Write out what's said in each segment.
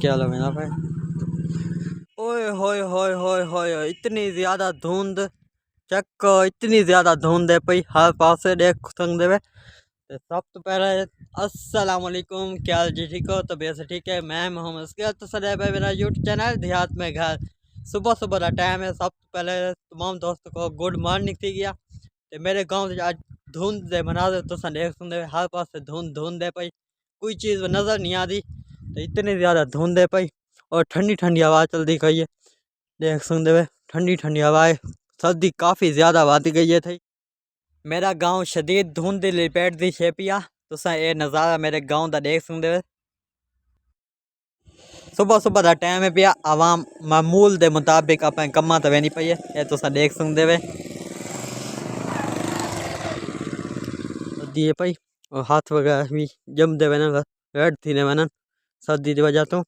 क्या हाल है मेरा भाई। ओए होए होए होए होए इतनी ज़्यादा धुंध चक इतनी ज़्यादा धुंध है पई हर पासे देख सकते वे। तो सब तो पहले अस्सलाम वालेकुम, क्या हाल जी, ठीक हो? तबीयत से ठीक है? मैं मोहम्मद असगर तो सदैव भाई मेरा यूट्यूब चैनल देहात में घर। सुबह सुबह का टाइम है। सब तो पहले तमाम दोस्तों को गुड मॉर्निंग थी गया। तो मेरे गांव से आज धुंध दे मनाजे तो देख सकते हर पास धुंध धुंध है पई, कोई चीज़ नज़र नहीं आती। तो इतनी ज़्यादा धुंध है पई और ठंडी ठंडी हवा चलती गई है। देख सकते हुए ठंडी ठंडी हवाएं, सर्दी काफ़ी ज़्यादा बढ़ती गई है थी। मेरा गांव शदीद धुंध दी लपेट दी छेपिया। तुसा ये नज़ारा मेरे गांव का देख सकते हुए। सुबह सुबह का टाइम है पिया, आवाम मामूल के मुताबिक अपने कम्मा तो वहनी पई है। ये तुसा देख सकते हुए दिए पई और हाथ वगैरह भी जमते वन रेड थी ने वन सर्दी की वजह तो।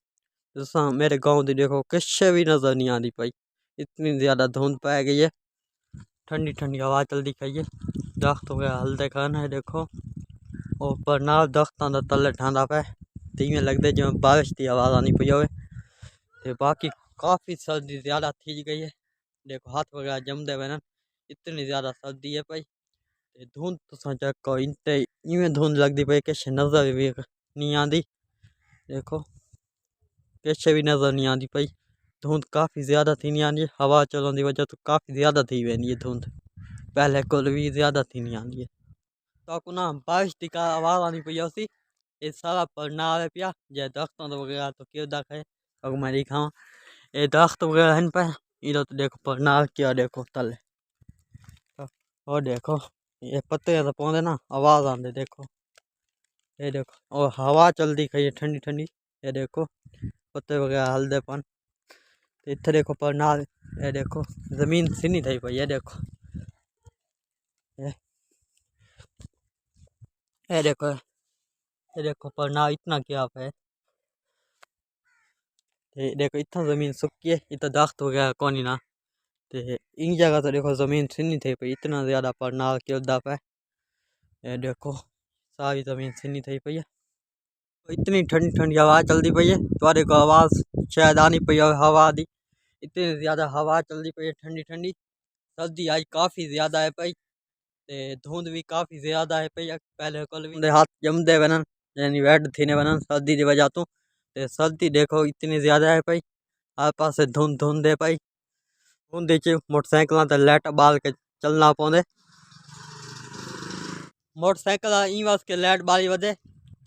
तुसा मेरे गांव की देखो किश भी नज़र नहीं आती पई, इतनी ज़्यादा धुंध पै गई है। ठंडी ठंडी हवा चलती गई है, दरख्त वगैरह हलते खान है देखो। और पर ना दरख्तों का तले ठंडा पे तो इवें लगता जिवें बारिश की आवाज़ आनी पई होवे। ते बाकी काफ़ी सर्दी ज़्यादा थी गई है। देखो हाथ वगैरह जमते वन, इतनी ज़्यादा सर्दी है पई। ते धुंध तुसा चेक करो, इनते इवें धुंध लगती पई किश नज़र भी नहीं आती। देखो किश भी नज़र नहीं आती पई, धुंध काफ़ी ज़्यादा थी नहीं आती। हवा चलन की वजह तो काफ़ी ज़्यादा थी वेंदी है धुंध, पहले कोल भी ज़्यादा थी नहीं आती है। तो ना बारिश की का आवाज़ आनी पई उसी ये सारा पढ़ना आवे पिया जे दरख्तों तो वगैरह तो क्यों देखे और मैं दिखाऊँ ये दरख्त वगैरह हैं पे इधर तो देखो पढ़ना क्या देखो तले। और देखो ये पत्ते तो पौधे ना आवाज़ आते देखो। ये देखो और हवा चलती खई है ठंडी ठंडी। ये देखो पत्ते वगैरह हल्दे पन इतने देखो पढ़ना। ये देखो जमीन सीनी थी पई, ये देखो ये ये देखो ये देखो पढ़ना इतना क्या है। ते देखो इतना ज़मीन सुक्की है, इतना दरख्त वगैरह कौन ही ना। ते इन जगह तो देखो ज़मीन सीनी थी पई, इतना ज़्यादा पढ़ना क्यों पे। ये देखो सारी ज़मीन सीनी थी पई है। इतनी ठंडी ठंडी हवा चलती पई है, तुम्हारे को आवाज़ शायद आनी पई है हवा दी। इतनी ज़्यादा हवा चलती पई है ठंडी ठंडी। सर्दी आज काफ़ी ज़्यादा है पई ते धुंध भी काफ़ी ज़्यादा है पई। पहले कल भी हाथ जमदे वनन यानी वेट थी ने वनन सर्दी की वजह तो। ते सर्दी देखो इतनी ज़्यादा है पई, हर पासे धुंध धुंध है पई। धुंध च मोटरसाइकिल ते लाइट बाल के चलना पौंदे। मोटरसाइकिल ई वास्ते लाइट बाली वधे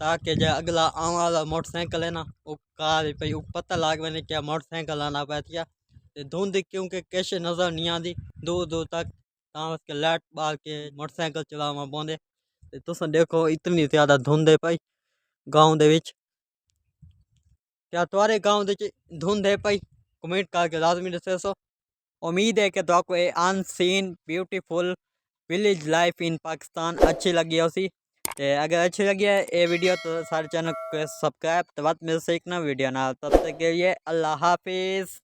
ताकि जो अगला आने वाला मोटरसाइकिल है ना वो कार पे पता लाग मैंने क्या मोटरसाइकिल आना पाती है। धुंध क्योंकि कैश नज़र नहीं आती दूर दूर तक, उसके लाइट बाल के मोटरसाइकिल चलावा पौंदे। तुस देखो इतनी ज़्यादा धुंध है पई गाँव दे विच। क्या तुम्हारे गाँव दे धुंध है पई? कमेंट करके लाजमी दसो। उम्मीद है कि तो आपको ये unseen beautiful village life in Pakistan अच्छी लगी है उसी। अगर अच्छी लगी है ये वीडियो तो सारे चैनल को सब्सक्राइब तो बात मिल सीखना वीडियो ना, तब तक के लिए अल्लाह हाफिज़।